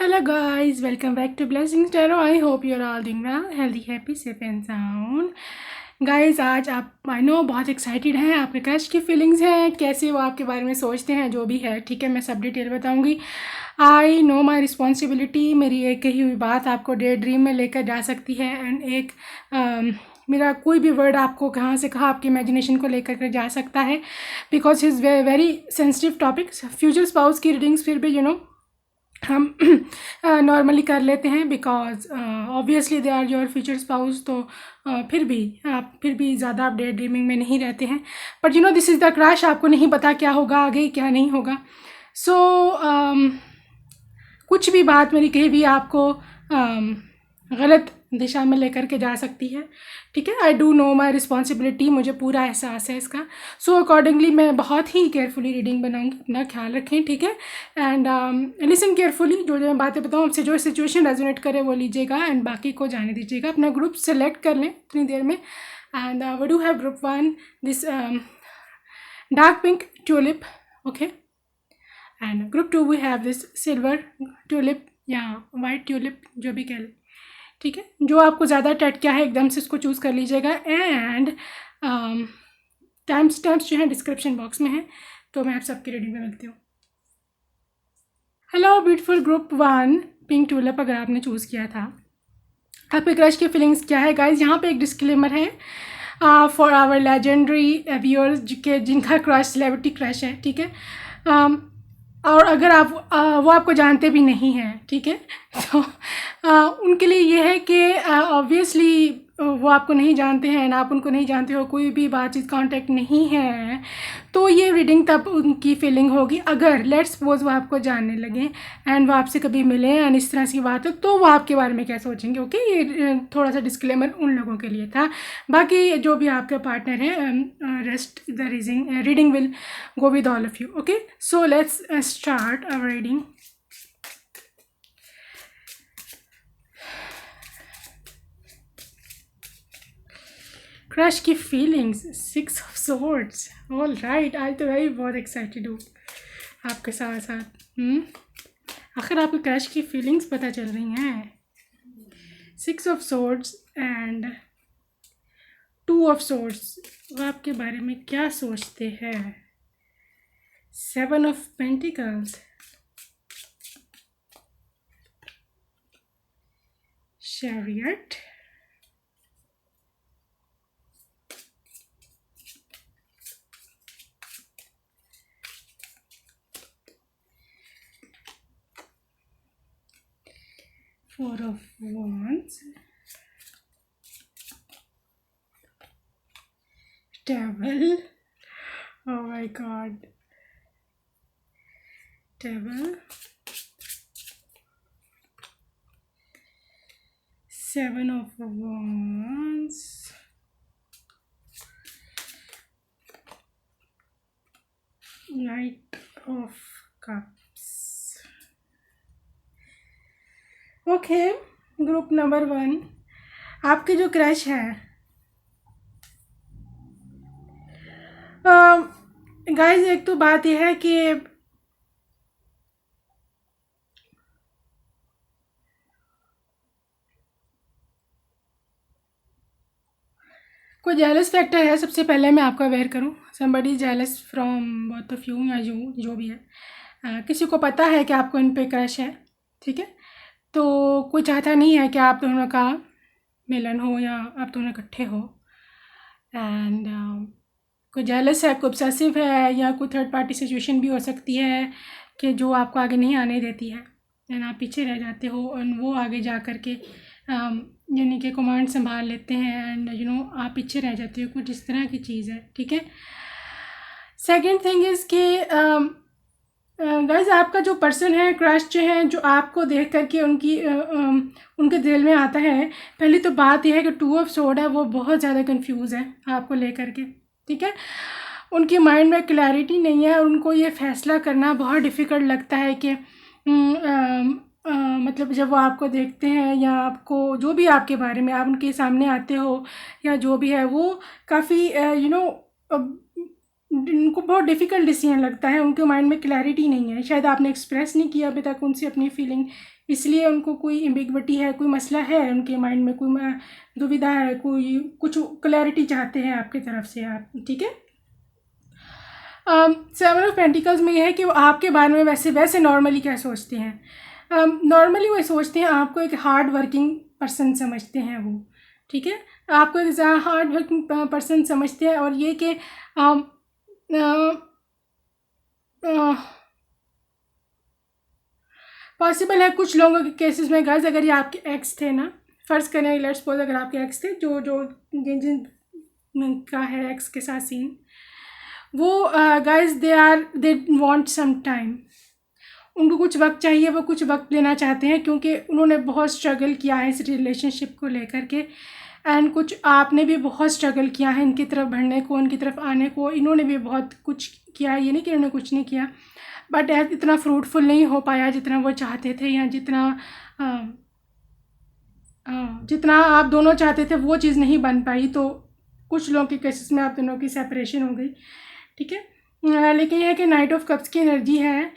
Hello guys, welcome back to Blessings Tarot. I hope you're all doing well, healthy, happy, safe and sound. Guys आज आप I know बहुत excited हैं, आपके crush की feelings हैं, कैसे वो आपके बारे में सोचते हैं, जो भी है ठीक है, मैं सब डिटेल बताऊंगी. I know my responsibility. मेरी एक कही हुई बात आपको डे ड्रीम में लेकर जा सकती है एंड एक मेरा कोई भी वर्ड आपको कहाँ से कहाँ आपकी इमेजिनेशन को लेकर के जा सकता है, because is very sensitive topics. Future spouse की रीडिंग्स फिर भी हम नॉर्मली कर लेते हैं, because obviously they are your future spouse. तो फिर भी ज़्यादा आप डे ड्रीमिंग में नहीं रहते हैं. But this is the crush. आपको नहीं पता क्या होगा आगे, क्या नहीं होगा. सो कुछ भी बात मेरी कहीं भी आपको गलत दिशा में लेकर के जा सकती है, ठीक है. I do know my responsibility, मुझे पूरा एहसास है इसका. सो अकॉर्डिंगली मैं बहुत ही केयरफुली रीडिंग बनाऊंगी, अपना ख्याल रखें, ठीक है. And listen carefully. जो मैं बातें बताऊँ, आपसे जो सिचुएशन रेजोनेट करे वो लीजिएगा एंड बाकी को जाने दीजिएगा. अपना ग्रुप सेलेक्ट कर लें इतनी देर में. And we do have group 1 this dark pink tulip, okay. And group 2 we have this silver tulip या वाइट ट्यूलिप, जो भी कह लें, ठीक है. जो आपको ज़्यादा टट क्या है एकदम से उसको चूज़ कर लीजिएगा. एंड टाइम स्टैम्प्स जो है डिस्क्रिप्शन बॉक्स में है. तो मैं आप सबकी रीडिंग में मिलती हूँ. Hello beautiful group 1 pink tulip. अगर आपने चूज़ किया था, आपके क्रश की फीलिंग्स क्या है गाइज. यहाँ पे एक डिस्क्लेमर है फॉर आवर लेजेंडरी व्यूअर्स के जिनका क्रश सेलिब्रिटी क्रश है, ठीक है. और अगर आप वो आपको जानते भी नहीं हैं, ठीक है, तो उनके लिए ये है कि ऑब्वियसली वो आपको नहीं जानते हैं ना आप उनको नहीं जानते हो, कोई भी बातचीत कांटेक्ट नहीं है, तो ये रीडिंग तब उनकी फीलिंग होगी. अगर लेट्स सपोज वो आपको जानने लगे एंड वो आपसे कभी मिले एंड इस तरह की बात हो, तो वो आपके बारे में क्या सोचेंगे, ओके. ये थोड़ा सा डिस्क्लेमर उन लोगों के लिए था. बाकी जो भी आपके पार्टनर है, rest the reading will go with all of you, okay. So let's start our reading. Crush की feelings, 6 of swords. All right, आज तो भाई बहुत एक्साइटेड हूँ आपके साथ साथ. आखिर आपके क्रश की फीलिंग्स पता चल रही हैं. 6 of swords and 2 of swords. वो आपके बारे में क्या सोचते हैं. 7 of Pentacles, Chariot, Four of Wands, Devil. Oh my God. Devil, 7 of Wands, Knight of Cups. Okay, group number 1. आपके जो क्रश है गाइज, एक तो बात यह है कि कोई जेलस फैक्टर है. सबसे पहले मैं आपको अवेयर करूं, somebody jealous from both of you, या जो भी है. किसी को पता है कि आपको इन पे क्रश है, ठीक है. तो कोई चाहता नहीं है कि आप दोनों का मिलन हो या आप दोनों इकट्ठे हो. एंड कोई जेलस है, कोई ऑब्सेसिव है, या कोई थर्ड पार्टी सिचुएशन भी हो सकती है कि जो आपको आगे नहीं आने देती है एंड आप पीछे रह जाते हो और वो आगे जा कर के यानी कि कमांड संभाल लेते हैं एंड आप पीछे रह जाते हो. कुछ इस तरह की चीज़ है, ठीक है. सेकेंड थिंग इज़ कि गाइस, आपका जो पर्सन है, क्रश जो है, जो आपको देख करके उनके दिल में आता है, पहली तो बात यह है कि 2 of Swords है, वो बहुत ज़्यादा कंफ्यूज है आपको लेकर के, ठीक है. उनकी माइंड में क्लैरिटी नहीं है. उनको ये फैसला करना बहुत डिफ़िकल्ट लगता है कि मतलब जब वो आपको देखते हैं या आपको जो भी आपके बारे में आप उनके सामने आते हो या जो भी है, वो काफ़ी उनको बहुत डिफ़िकल्ट डिसीजन लगता है, उनके माइंड में क्लैरिटी नहीं है, शायद आपने एक्सप्रेस नहीं किया अभी तक उनसे अपनी फीलिंग, इसलिए उनको कोई एम्बिग्विटी है, कोई मसला है उनके माइंड में, कोई दुविधा है, कोई कुछ क्लैरिटी चाहते हैं आपकी तरफ से आप, ठीक है। सेवन ऑफ पेंटिकल्स में यह है कि वो आपके बारे में वैसे नॉर्मली क्या सोचते हैं। नॉर्मली वो सोचते हैं आपको एक हार्ड वर्किंग पर्सन समझते हैं वो, ठीक है, आपको एक हार्ड वर्किंग पर्सन समझते हैं। और ये कि पॉसिबल है कुछ लोगों के केसेस में गाइस, अगर ये आपके एक्स थे ना, फ़र्ज़ करें लेट्स सपोज अगर आपके एक्स थे, जो जिन का है एक्स के साथ सीन, वो guys they want some time, उनको कुछ वक्त चाहिए, वो कुछ वक्त लेना चाहते हैं, क्योंकि उन्होंने बहुत स्ट्रगल किया है इस रिलेशनशिप को लेकर के, एंड कुछ आपने भी बहुत स्ट्रगल किया है इनकी तरफ बढ़ने को, इनकी तरफ आने को, इन्होंने भी बहुत कुछ किया है, ये नहीं कि इन्होंने कुछ नहीं किया, बट इतना फ्रूटफुल नहीं हो पाया जितना वो चाहते थे, या जितना आप दोनों चाहते थे वो चीज़ नहीं बन पाई। तो कुछ लोगों के केसेस में आप दोनों की सेपरेशन हो गई, ठीक है। लेकिन यह है कि नाइट ऑफ कप्स की एनर्जी है,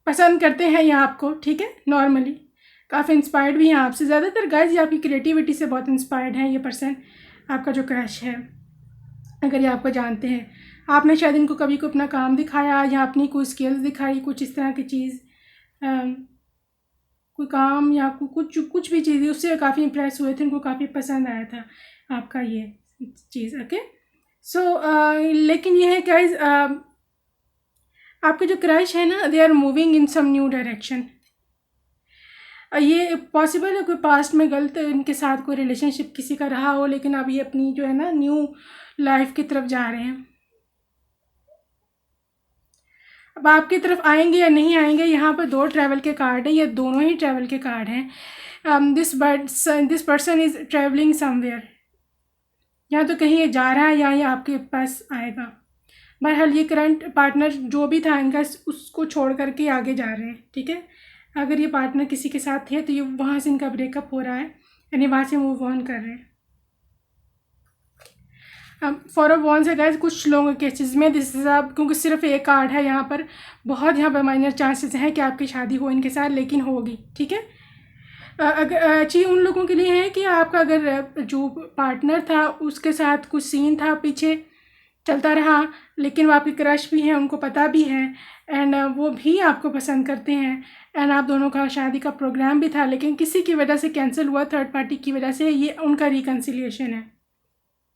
पसंद करते हैं ये आपको, ठीक है, नॉर्मली काफ़ी इंस्पायर्ड भी हैं आपसे। ज़्यादातर गाइस ये आपकी क्रिएटिविटी से बहुत इंस्पायर्ड हैं ये पर्सन, आपका जो क्रश है। अगर ये आपको जानते हैं, आपने शायद इनको कभी को अपना काम दिखाया या अपनी कोई स्किल्स दिखाई, कुछ इस तरह की चीज़, कोई काम या कुछ भी चीज़, उससे काफ़ी इंप्रेस हुए थे, उनको काफ़ी पसंद आया था आपका ये चीज़, ओके। सो लेकिन ये है गाइस, आपके जो क्रश है ना, they are moving in some new direction. ये पॉसिबल है कोई पास्ट में गलत इनके साथ कोई रिलेशनशिप किसी का रहा हो, लेकिन अब ये अपनी जो है ना न्यू लाइफ की तरफ जा रहे हैं। अब आपकी तरफ आएंगे या नहीं आएंगे, यहाँ पर 2 ट्रैवल के कार्ड हैं, ये दोनों ही ट्रैवल के कार्ड हैं। This person is travelling somewhere, या तो कहीं ये जा रहा है या ये आपके पास आएगा। बहरहाल ये करंट पार्टनर जो भी था इनका, उसको छोड़ करके आगे जा रहे हैं, ठीक है। अगर ये पार्टनर किसी के साथ थे तो ये वहाँ से इनका ब्रेकअप हो रहा है, यानी वहाँ से मूव ऑन कर रहे हैं। अब फॉर ऑफ वॉन्स है गाइस, कुछ लोगों के केसेस में दिस इज आप, क्योंकि सिर्फ एक कार्ड है यहाँ पर, बहुत यहाँ पर माइनर चांसेस हैं कि आपकी शादी हो इनके साथ, लेकिन होगी, ठीक है। अगर चीज़ उन लोगों के लिए है कि आपका अगर जो पार्टनर था उसके साथ कुछ सीन था पीछे चलता रहा, लेकिन वो आपकी क्रश भी हैं, उनको पता भी है, एंड वो भी आपको पसंद करते हैं, एंड आप दोनों का शादी का प्रोग्राम भी था, लेकिन किसी की वजह से कैंसिल हुआ, थर्ड पार्टी की वजह से, ये उनका रिकन्सिलिएशन है,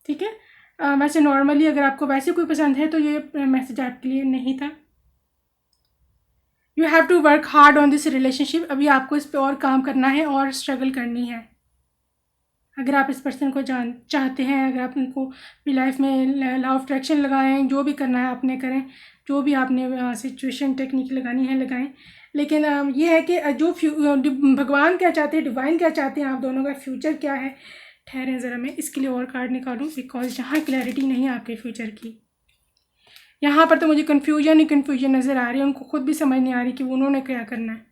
ठीक है। वैसे नॉर्मली अगर आपको वैसे कोई पसंद है तो ये मैसेज आपके लिए नहीं था। You have to work hard on this relationship, अभी आपको इस पर और काम करना है और स्ट्रगल करनी है। अगर आप इस पर्सन को चाहते हैं, अगर आप उनको अपनी लाइफ में लॉ ऑफ अट्रैक्शन लगाएं, जो भी करना है आपने करें, जो भी आपने सिचुएशन टेक्निक लगानी है लगाएं, लेकिन ये है कि जो भगवान क्या चाहते हैं, डिवाइन क्या चाहते हैं, आप दोनों का फ्यूचर क्या है। ठहरें ज़रा, मैं इसके लिए और कार्ड निकालूं, बिकॉज यहाँ क्लैरिटी नहीं है आपके फ्यूचर की। यहाँ पर तो मुझे कन्फ्यूजन ही कन्फ्यूजन नज़र आ रही है, उनको खुद भी समझ नहीं आ रही कि उन्होंने क्या करना है।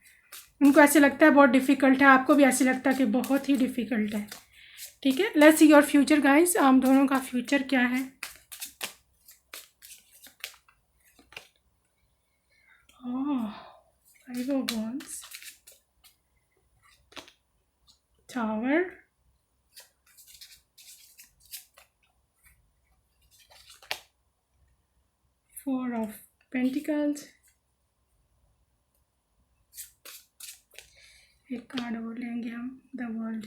उनको ऐसे लगता है बहुत डिफ़िकल्ट है, आपको भी ऐसे लगता है कि बहुत ही डिफ़िकल्ट है, ठीक है। Let's see your future guys, आप दोनों का फ्यूचर क्या है। Five of wands, tower, 4 of pentacles, एक कार्ड और लेंगे हम, द वर्ल्ड।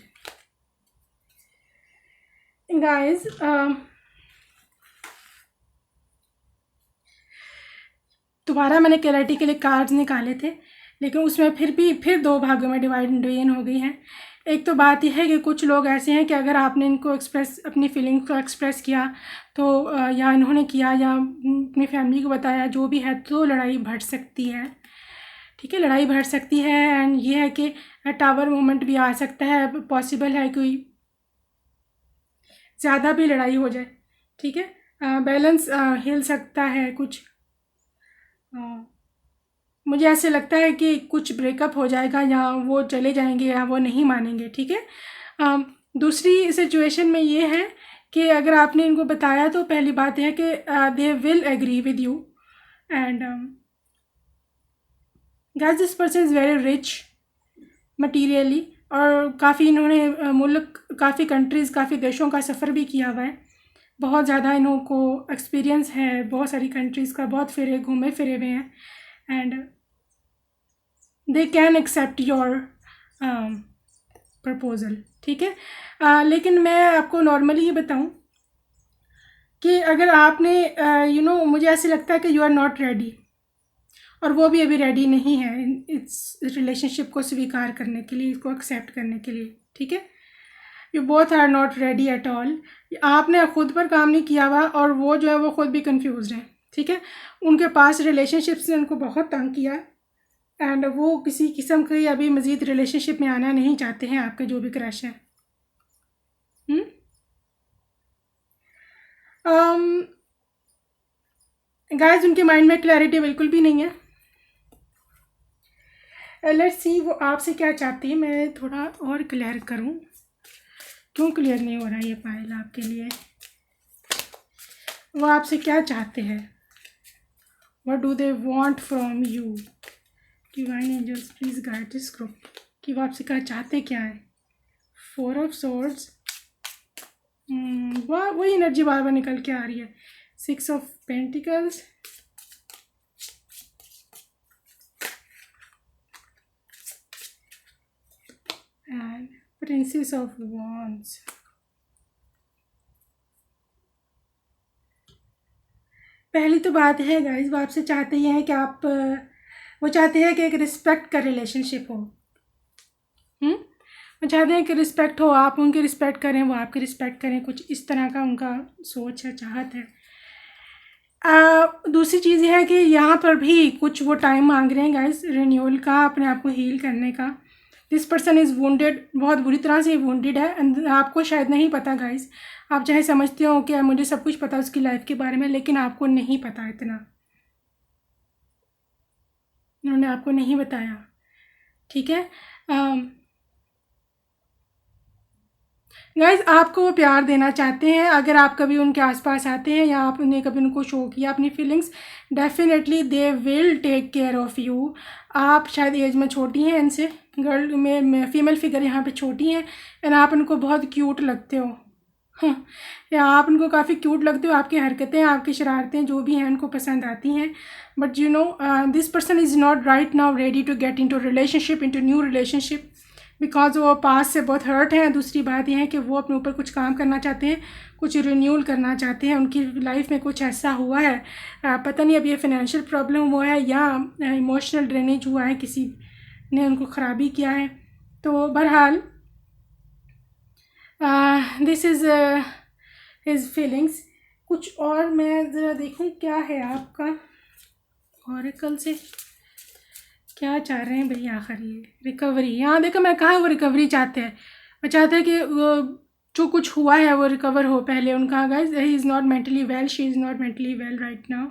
गाइस दोबारा मैंने क्लैरिटी के लिए कार्ड्स निकाले थे, लेकिन उसमें फिर 2 भागों में डिवीजन हो गई हैं। एक तो बात यह है कि कुछ लोग ऐसे हैं कि अगर आपने इनको अपनी फीलिंग्स को एक्सप्रेस किया तो या इन्होंने किया या अपनी फैमिली को बताया, जो भी है, तो लड़ाई बढ़ सकती है, ठीक है, लड़ाई बढ़ सकती है। एंड ये है कि टावर मोमेंट भी आ सकता है, पॉसिबल है कोई ज़्यादा भी लड़ाई हो जाए, ठीक है। बैलेंस हिल सकता है कुछ, मुझे ऐसे लगता है कि कुछ ब्रेकअप हो जाएगा, या वो चले जाएंगे या वो नहीं मानेंगे, ठीक है। दूसरी सिचुएशन में ये है कि अगर आपने इनको बताया तो पहली बात है कि they will agree with you and guys this person is very rich materially और काफ़ी इन्होंने मुल्क काफ़ी कंट्रीज़ काफ़ी देशों का सफ़र भी किया हुआ है, बहुत ज़्यादा इन्हों को एक्सपीरियंस है बहुत सारी कंट्रीज़ का, बहुत घूमे फिरे हुए हैं and they can accept your proposal, ठीक है। लेकिन मैं आपको नॉर्मली ये बताऊं कि अगर आपने मुझे ऐसे लगता है कि यू आर नॉट रेडी और वो भी अभी रेडी नहीं है इस रिलेशनशिप को स्वीकार करने के लिए, इसको एक्सेप्ट करने के लिए, ठीक है। You both are not ready at all. आपने खुद पर काम नहीं किया हुआ और वो जो है वो खुद भी कंफ्यूज हैं, ठीक है। उनके पास रिलेशनशिप से उनको बहुत तंग किया एंड वो किसी किस्म के अभी मज़ीद रिलेशनशिप में आना नहीं चाहते हैं आपके जो भी क्रश हैं। गाइस उनके माइंड में क्लैरिटी बिल्कुल भी नहीं है। लेट्स सी वो आपसे क्या चाहती है, मैं थोड़ा और क्लियर करूं। क्यों क्लियर नहीं हो रहा ये पायल आपके लिए? वो आपसे क्या चाहते हैं? What do they want from you? Divine angels please guide this group कि वो आपसे क्या चाहते क्या है। 4 ऑफ सोर्ड्स, वाह वही एनर्जी बार बार निकल के आ रही है। 6 of pentacles, and princess of wands. पहली तो बात है गाइस वो आपसे चाहते ही हैं कि आप वो चाहते हैं कि एक रिस्पेक्ट का रिलेशनशिप हो। वो चाहते हैं कि रिस्पेक्ट हो, आप उनकी रिस्पेक्ट करें, वो आपकी रिस्पेक्ट करें, कुछ इस तरह का उनका सोच है, चाहत है। दूसरी चीज़ ये है कि यहाँ पर भी कुछ वो टाइम मांग रहे हैं गाइस रिन्यूअल का, अपने आप को हील करने का। दिस पर्सन इज़ वुंडेड, बहुत बुरी तरह से वुंडेड है एंड आपको शायद नहीं पता गाइस। आप चाहे समझते हो कि मुझे सब कुछ पता उसकी लाइफ के बारे में, लेकिन आपको नहीं पता इतना, उन्होंने आपको नहीं बताया, ठीक है। गाइज आपको वो प्यार देना चाहते हैं। अगर आप कभी उनके आसपास आते हैं या आप उन्हें कभी उनको शो किया अपनी feelings, definitely they will take care of you. आप शायद एज में छोटी हैं इनसे, गर्ल में फीमेल फिगर यहाँ पे छोटी हैं एंड आप उनको बहुत क्यूट लगते हो। या आप उनको काफ़ी क्यूट लगते हो, आपकी हरकतें आपकी शरारतें जो भी हैं उनको पसंद आती हैं। But you know this person is not right now ready to get into relationship, into new relationship, because वो पास से बहुत हर्ट हैं। दूसरी बात यह है कि वो अपने ऊपर कुछ काम करना चाहते हैं, कुछ रिन्यूअल करना चाहते हैं। उनकी लाइफ में कुछ ऐसा हुआ है, पता नहीं अब ये फाइनेंशियल प्रॉब्लम हुआ है या इमोशनल ड्रेनेज हुआ है, किसी ने उनको ख़राबी किया है। तो बहरहाल दिस इज़ हिज फीलिंग्स। कुछ और मैं ज़रा देखूँ क्या है आपका ऑरेकल से, क्या चाह रहे हैं भैया आखिर? ये रिकवरी, यहाँ देखो मैं कहा वो रिकवरी चाहते हैं। वो चाहते हैं कि जो कुछ हुआ है वो रिकवर हो पहले उनका। Guys he is not mentally well, she is not mentally well right now.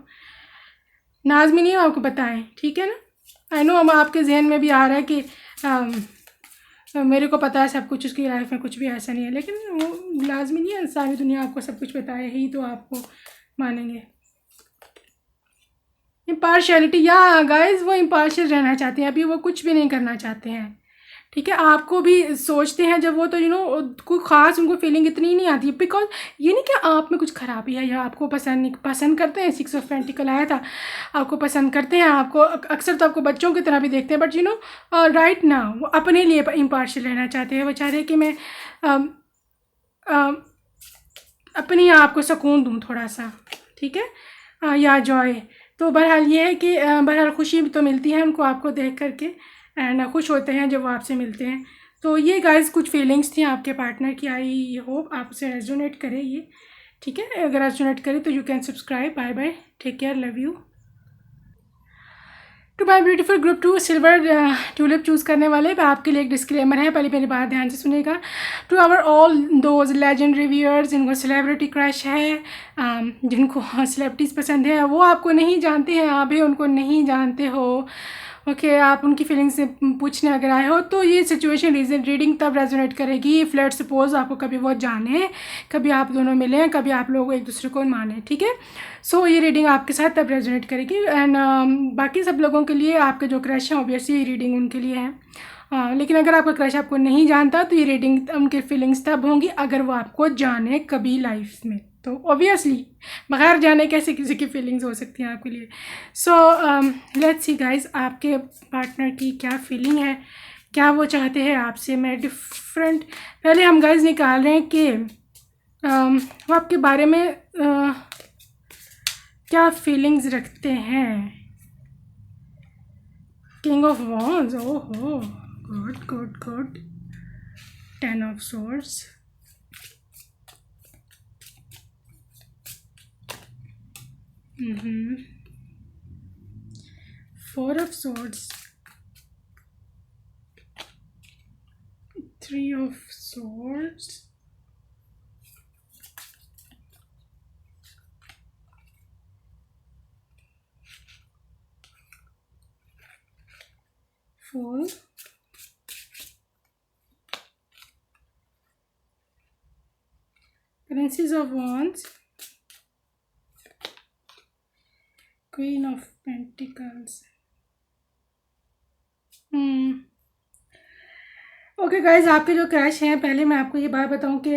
नाज़मी नहीं आपको बताएं, ठीक है ना। आई नो अब आपके जहन में भी आ रहा है कि मेरे को पता है सब कुछ, उसकी लाइफ में कुछ भी ऐसा नहीं है, लेकिन वो लाजमी नहीं है सारी दुनिया आपको सब कुछ बताए ही तो आपको मानेंगे। इम्पार्शियलिटी, या गाइस वो इम्पार्शियल रहना चाहते हैं, अभी वो कुछ भी नहीं करना चाहते हैं, ठीक है। आपको भी सोचते हैं जब वो, तो कोई ख़ास उनको फीलिंग इतनी नहीं आती, बिकॉज ये नहीं कि आप में कुछ ख़राबी है या आपको पसंद करते हैं। 6 ऑफ पेंटिकल आया था, आपको पसंद करते हैं, आपको अक्सर तो आपको बच्चों की तरह भी देखते हैं, बट राइट ना वो अपने लिए इम्पार्शियल रहना चाहते हैं। वो चाहते हैं कि मैं अपने आप को सुकून दूँ थोड़ा सा, ठीक है, या जॉय। तो बहरहाल ये है कि बहरहाल खुशी तो मिलती है उनको आपको देख करके एंड खुश होते हैं जब वो आपसे मिलते हैं। तो ये गाइस कुछ फीलिंग्स थी आपके पार्टनर की। आई होप आपसे रेजोनेट करे ये, ठीक है। अगर रेजोनेट करे तो you can subscribe. Bye bye, take care, love you. To my beautiful group 2 silver tulip choose करने वाले, आपके लिए एक डिस्क्लेमर है, पहले मेरी बात ध्यान से सुनेगा। To our all those legendary viewers जिनको सेलिब्रिटी क्रश है, जिनको सेलिब्रिटीज़ पसंद है, वो आपको नहीं जानते हैं, आप भी उनको नहीं जानते हो, ओके, आप उनकी फीलिंग्स से पूछने अगर आए हो तो ये सिचुएशन रीडिंग तब रेजोनेट करेगी इफ़ लेट्स सपोज आपको कभी वो जाने, कभी आप दोनों मिलें, कभी आप लोग एक दूसरे को माने, ठीक है। सो ये रीडिंग आपके साथ तब रेजोनेट करेगी। एंड बाकी सब लोगों के लिए आपके जो क्रश हैं ऑब्वियसली ये रीडिंग उनके लिए है। लेकिन अगर आपका क्रश आपको नहीं जानता तो ये रीडिंग उनकी फीलिंग्स तब होंगी अगर वो आपको जाने कभी लाइफ में, तो ऑब्वियसली बगैर जाने कैसे किसी की फीलिंग्स हो सकती हैं आपके लिए। सो लेट्स सी गाइस, आपके पार्टनर की क्या फीलिंग है, क्या वो चाहते हैं आपसे। मैं डिफरेंट पहले हम गाइस निकाल रहे हैं कि वो आपके बारे में क्या फीलिंग्स रखते हैं। किंग ऑफ वॉन्ड्स, ओहो good good good. 10 of swords, mm-hmm. 4 of swords, 3 of swords, 4, Princess of Wands, Queen of Pentacles। Okay guys, आपके जो क्रश हैं, पहले मैं आपको ये बात बताऊं कि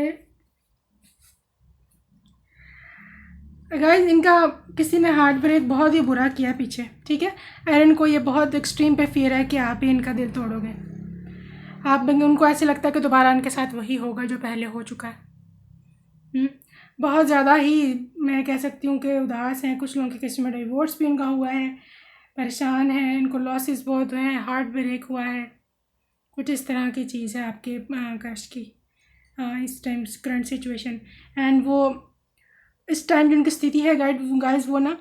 गाइज इनका किसी ने हार्ट ब्रेक बहुत ही बुरा किया पीछे, ठीक है। और इनको ये बहुत एक्सट्रीम पे फियर है कि आप ही इनका दिल तोड़ोगे। आप उनको ऐसे लगता है कि दोबारा इनके साथ वही होगा जो पहले हो चुका है। बहुत ज़्यादा ही मैं कह सकती हूँ कि उदास हैं। कुछ लोगों के केस में डिवोर्स भी इनका हुआ है, परेशान है, इनको लॉसेस बहुत हुए हैं, हार्ट ब्रेक हुआ है, कुछ इस तरह की चीज़ है आपके क्रश की इस टाइम करंट सिचुएशन। एंड वो इस टाइम जिनकी स्थिति है गाइस वो ना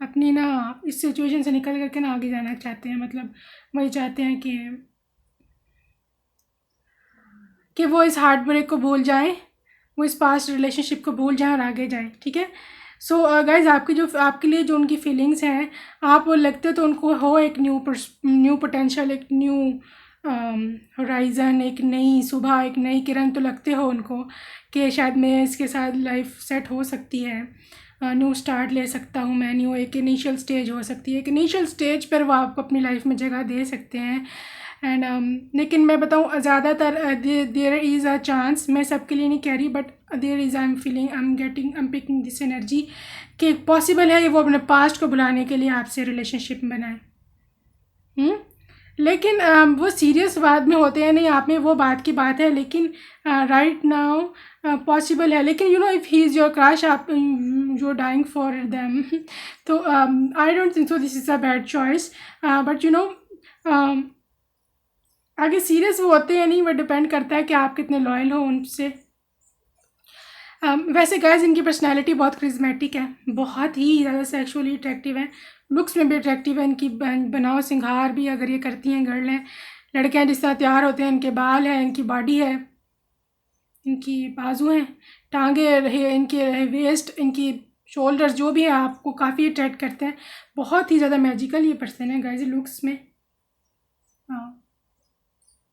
अपनी ना इस सिचुएशन से निकल करके ना आगे जाना चाहते हैं। मतलब वही चाहते हैं कि वो इस हार्ट ब्रेक को भूल जाएं, वो इस पास्ट रिलेशनशिप को भूल जाएं और आगे जाएं, ठीक है। सो गाइज आपके लिए जो उनकी फीलिंग्स हैं, आप लगते तो उनको हो एक न्यू पोटेंशियल, एक न्यू होराइज़न, एक नई सुबह, एक नई किरण तो लगते हो उनको कि शायद मैं इसके साथ लाइफ सेट हो सकती है, न्यू स्टार्ट ले सकता हूँ मैं, न्यू एक इनिशियल स्टेज हो सकती है। एक इनिशियल स्टेज पर वो आपको अपनी लाइफ में जगह दे सकते हैं। एंड लेकिन मैं बताऊँ ज़्यादातर देयर इज़ अ चांस, मैं सबके लिए नहीं कह रही, but there is I am picking this energy कि पॉसिबल है ये वो अपने पास्ट को बुलाने के लिए आपसे रिलेशनशिप बनाए। लेकिन वो सीरियस बात में होते हैं नहीं, आप में वो बात की बात है, लेकिन राइट नाउ पॉसिबल है। लेकिन you know if he is your crush, आप यू डाइंग फॉर देम, तो I don't think so this is a bad choice. But you no आगे सीरियस वो होते हैं नहीं, वो डिपेंड करता है कि आप कितने लॉयल हो उनसे। वैसे गाइस इनकी पर्सनैलिटी बहुत क्रिज्मेटिक है, बहुत ही ज़्यादा सेक्शुअली अट्रैक्टिव है, लुक्स में भी अट्रैक्टिव है। इनकी बनाव सिंगार भी अगर ये करती हैं, गर्ल हैं, लड़के हैं, जिस तरह तैयार होते हैं, इनके बाल हैं, इनकी बॉडी है, इनकी बाजू हैं, टांगे रहे, इनके वेस्ट, इनकी शोल्डर्स, जो भी है आपको काफ़ी अट्रैक्ट करते हैं। बहुत ही ज़्यादा मैजिकल ये पर्सन है गाइस लुक्स में। हाँ,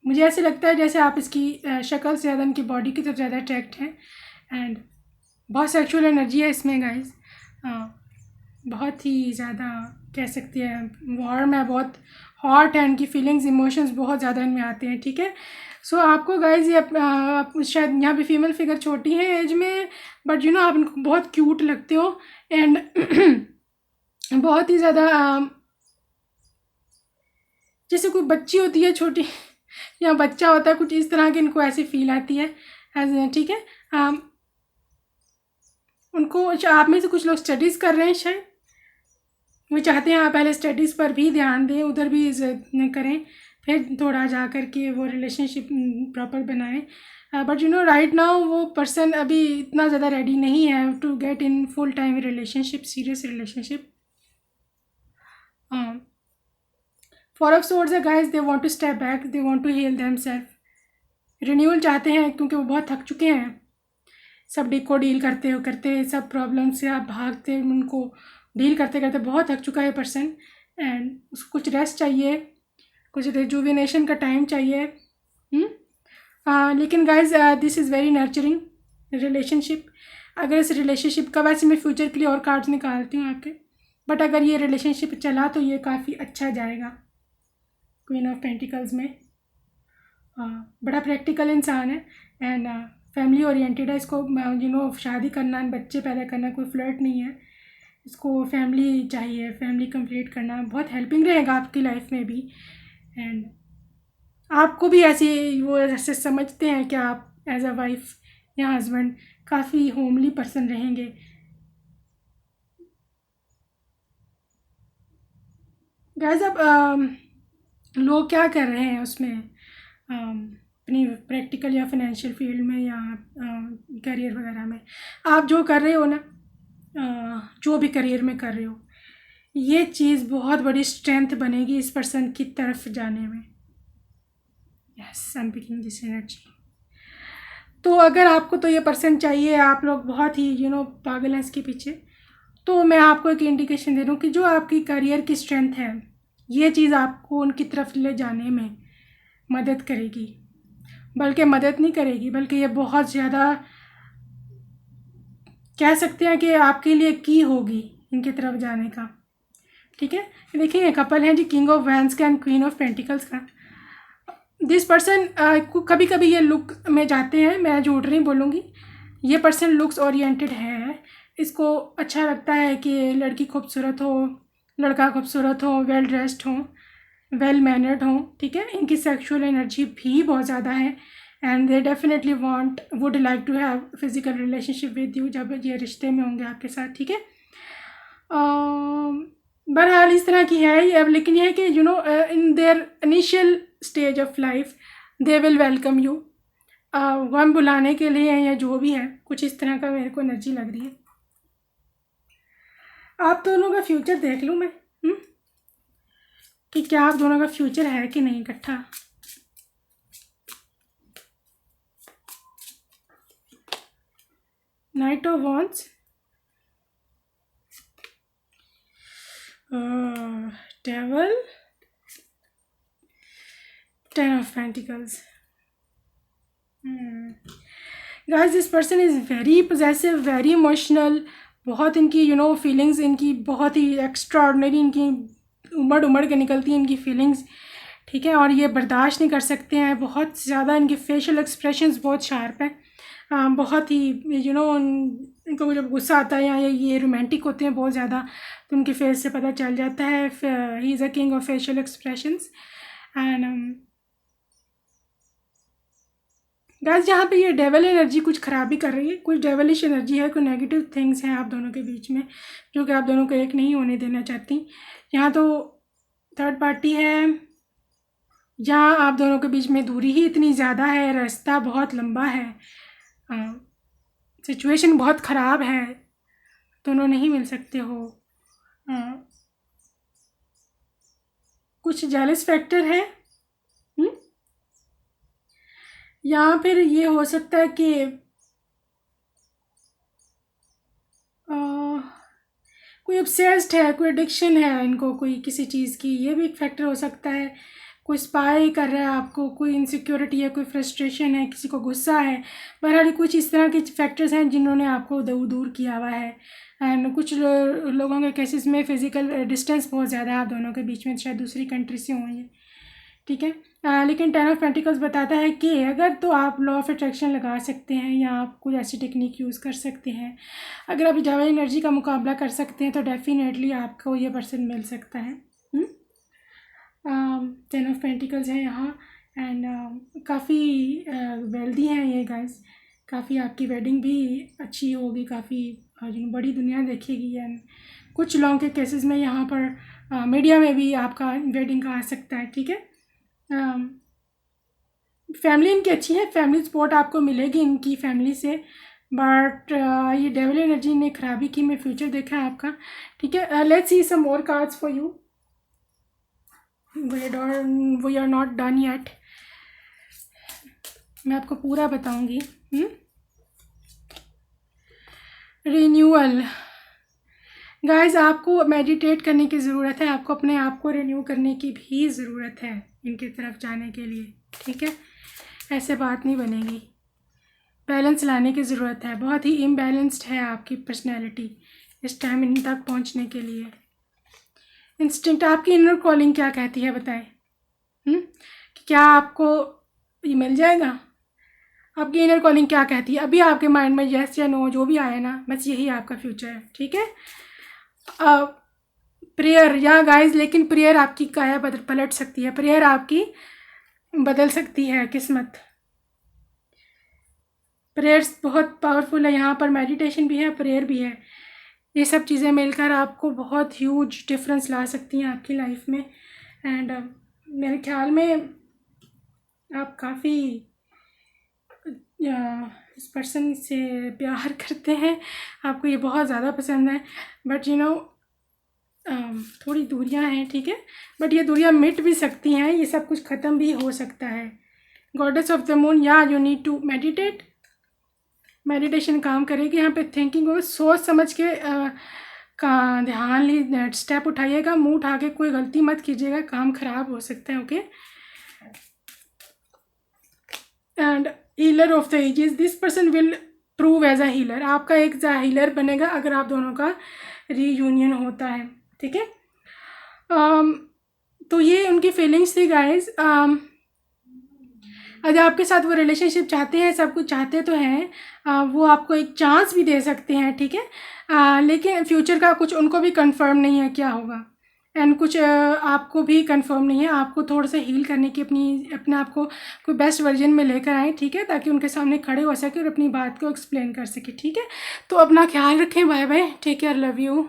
मुझे ऐसे लगता है जैसे आप इसकी शक्ल से ज़्यादा इनकी बॉडी की तरफ ज़्यादा अट्रैक्ट हैं। एंड बहुत सेक्सुअल एनर्जी है इसमें गाइस, बहुत ही ज़्यादा कह सकते हैं वार्म है, बहुत हॉट है, इनकी फीलिंग्स इमोशंस बहुत ज़्यादा इनमें आते हैं, ठीक है। सो आपको गाइस ये शायद यहाँ पे फीमेल फिगर छोटी है एज में, बट यू नो आप इनको बहुत क्यूट लगते हो। एंड बहुत ही ज़्यादा जैसे कोई बच्ची होती है छोटी या बच्चा होता है, कुछ इस तरह की इनको ऐसी फील आती है, ठीक है। उनको आप में से कुछ लोग स्टडीज़ कर रहे हैं, शायद वो चाहते हैं आप पहले स्टडीज़ पर भी ध्यान दें, उधर भी करें, फिर थोड़ा जा कर के वो रिलेशनशिप प्रॉपर बनाएं। But you know right now वो पर्सन अभी इतना ज़्यादा रेडी नहीं है to get in full time relationship, serious relationship. 4 of swords है guys, they want to step back, they want to heal themselves, renewal चाहते हैं क्योंकि वो बहुत थक चुके हैं सब को डील करते सब प्रॉब्लम से आप भागते, उनको डील करते करते बहुत थक चुका है पर्सन। एंड उसको कुछ रेस्ट चाहिए, कुछ रिजुविनेशन का टाइम चाहिए। लेकिन guys this is very nurturing relationship. अगर इस रिलेशनशिप का, वैसे मैं फ्यूचर के लिए और कार्ड्स निकालती हूँ आपके, बट अगर ये रिलेशनशिप चला तो ये काफ़ी अच्छा जाएगा। क्वीन ऑफ पेंटिकल्स में बड़ा प्रैक्टिकल इंसान है एंड फैमिली ओरिएंटेड है। इसको शादी करना, बच्चे पैदा करना कोई फ्लर्ट नहीं है। इसको फैमिली चाहिए, फैमिली कंप्लीट करना। बहुत हेल्पिंग रहेगा आपकी लाइफ में भी। एंड आपको भी ऐसी वो ऐसे समझते हैं कि आप एज अ वाइफ या हस्बैंड काफ़ी होमली पर्सन रहेंगे। गाइस अब लोग क्या कर रहे हैं उसमें, अपनी प्रैक्टिकल या फाइनेंशियल फील्ड में या करियर वगैरह में, आप जो कर रहे हो ना, जो भी करियर में कर रहे हो, ये चीज़ बहुत बड़ी स्ट्रेंथ बनेगी इस पर्सन की तरफ जाने में। Yes, I am picking this energy. तो अगर आपको तो ये पर्सन चाहिए, आप लोग बहुत ही पागल हैं इसके पीछे, तो मैं आपको एक इंडिकेशन दे रहा हूँ कि जो आपकी करियर की स्ट्रेंथ है, ये चीज़ आपको उनकी तरफ ले जाने में मदद करेगी। बल्कि मदद नहीं करेगी, बल्कि ये बहुत ज़्यादा कह सकते हैं कि आपके लिए की होगी इनकी तरफ जाने का। ठीक है, देखिए कपल है जी, किंग ऑफ वैंस का एंड क्वीन ऑफ पेंटिकल्स का। दिस पर्सन कभी कभी ये लुक में जाते हैं, मैं झूठ नहीं बोलूँगी, ये पर्सन लुक्स ओरिएंटेड है। इसको अच्छा लगता है कि लड़की खूबसूरत हो, लड़का खूबसूरत हो, वेल ड्रेस्ड हो, वेल मैनर्ड हो। ठीक है, इनकी सेक्सुअल एनर्जी भी बहुत ज़्यादा है and they definitely would like to have physical relationship with you, जब ये रिश्ते में होंगे आपके साथ। ठीक है, बहरहाल इस तरह की है ये। अब लेकिन ये है कि in their initial stage of life they will welcome you, हम बुलाने के लिए या जो भी है, कुछ इस तरह का मेरे को एनर्जी लग रही है। आप दोनों का फ्यूचर देख लूँ मैं, कि क्या आप दोनों का फ्यूचर है कि नहीं इकट्ठा। Night of wands, devil, ten of pentacles. Guys this person is very possessive, very emotional. बहुत इनकी फीलिंग्स इनकी बहुत ही एक्स्ट्रा ऑर्डिनरी, इनकी उमड़ के निकलती हैं इनकी फीलिंग्स। ठीक है, और ये बर्दाश्त नहीं कर सकते हैं बहुत ज़्यादा। इनके फेशियल एक्सप्रेशंस बहुत शार्प हैं, बहुत ही इनको जब गुस्सा आता है या ये रोमांटिक होते हैं बहुत ज़्यादा, तो उनके फेस से पता चल जाता है। He is a king of facial expressions. And guys जहाँ पे ये डेवल एनर्जी कुछ ख़राबी कर रही है, कुछ डेवलिश एनर्जी है, कुछ नेगेटिव थिंग्स हैं आप दोनों के बीच में, जो कि आप दोनों को एक नहीं होने देना चाहती। यहाँ तो थर्ड पार्टी है, यहाँ आप दोनों के बीच में दूरी ही इतनी ज़्यादा है, रास्ता बहुत लंबा है, सिचुएशन बहुत ख़राब है, दोनों नहीं मिल सकते हो। कुछ जेलस फैक्टर है, या फिर ये हो सकता है कि कोई ऑब्सेस्ड है, कोई एडिक्शन है इनको कोई किसी चीज़ की, ये भी एक फैक्टर हो सकता है। कोई स्पाई कर रहा है आपको, कोई इनसिक्योरिटी है, कोई फ्रस्ट्रेशन है, किसी को गुस्सा है। बहरहाल कुछ इस तरह के फैक्टर्स हैं जिन्होंने आपको दूर किया हुआ है। एंड कुछ लोगों के केसेस में फ़िज़िकल डिस्टेंस बहुत ज़्यादा है आप दोनों के बीच में, शायद दूसरी कंट्री से हों ये। ठीक है, लेकिन टेन ऑफ पेंटिकल्स बताता है कि अगर तो आप लॉ ऑफ अट्रैक्शन लगा सकते हैं या आप कुछ ऐसी टेक्निक यूज़ कर सकते हैं, अगर आप जावा एनर्जी का मुकाबला कर सकते हैं, तो डेफिनेटली आपको ये पर्सन मिल सकता है। टेन ऑफ पेंटिकल्स है यहाँ एंड काफ़ी वेल्दी हैं ये गाइस, काफ़ी आपकी वेडिंग भी अच्छी होगी, काफ़ी बड़ी दुनिया देखेगी। एंड कुछ लोगों के केसेस में यहाँ पर मीडिया में भी आपका वेडिंग का आ सकता है। ठीक है, फैमिली इनकी अच्छी है, फैमिली सपोर्ट आपको मिलेगी इनकी फैमिली से, बट ये डेविल एनर्जी ने खराबी की। मैं फ्यूचर देखा है आपका। ठीक है, let's see some more cards for you, we are not done yet, मैं आपको पूरा बताऊंगी। रिन्यूअल, गाइस आपको मेडिटेट करने की ज़रूरत है, आपको अपने आप को रिन्यू करने की भी ज़रूरत है इनकी तरफ जाने के लिए, ठीक है। ऐसे बात नहीं बनेगी, बैलेंस लाने की ज़रूरत है। बहुत ही इम्बैलेंस्ड है आपकी पर्सनैलिटी इस टाइम इन तक पहुंचने के लिए। इंस्टिंक्ट, आपकी इनर कॉलिंग क्या कहती है बताएं? कि क्या आपको ये मिल जाएगा? आपकी इनर कॉलिंग क्या कहती है? अभी आपके माइंड में येस या नो जो भी आया ना, बस यही आपका फ्यूचर है, ठीक है। प्रेयर या गाइस, लेकिन प्रेयर आपकी काया पलट सकती है, प्रेयर आपकी बदल सकती है किस्मत। प्रेयर्स बहुत पावरफुल है, यहाँ पर मेडिटेशन भी है, प्रेयर भी है। ये सब चीज़ें मिलकर आपको बहुत ह्यूज डिफरेंस ला सकती हैं आपकी लाइफ में। एंड मेरे ख्याल में आप काफ़ी इस पर्सन से प्यार करते हैं, आपको ये बहुत ज़्यादा पसंद है, बट यू नो थोड़ी दूरियां हैं, ठीक है। बट ये दूरियां मिट भी सकती हैं, ये सब कुछ ख़त्म भी हो सकता है। गॉडेस ऑफ द मून, या you need to meditate. Meditation काम करेगी यहाँ पे, थिंकिंग हो, सोच समझ के का ध्यान स्टेप उठाइएगा, मुंह उठा के कोई गलती मत कीजिएगा, काम खराब हो सकता है, okay. And healer of the ages, this person will prove as a healer, आपका एक हीलर बनेगा अगर आप दोनों का रीयूनियन होता है, ठीक है। तो ये उनकी फीलिंग्स थी गाइस। अगर आपके साथ वो रिलेशनशिप चाहते हैं, सब कुछ चाहते तो हैं, वो आपको एक चांस भी दे सकते हैं, ठीक है। लेकिन फ्यूचर का कुछ उनको भी कंफर्म नहीं है क्या होगा, एंड कुछ आपको भी कंफर्म नहीं है। आपको थोड़ा सा हील करने की अपने आप को कोई बेस्ट वर्जन में लेकर आए, ठीक है, ताकि उनके सामने खड़े हो सके और अपनी बात को एक्सप्लेन कर सके, ठीक है। तो अपना ख्याल रखें, bye bye, take care, love you.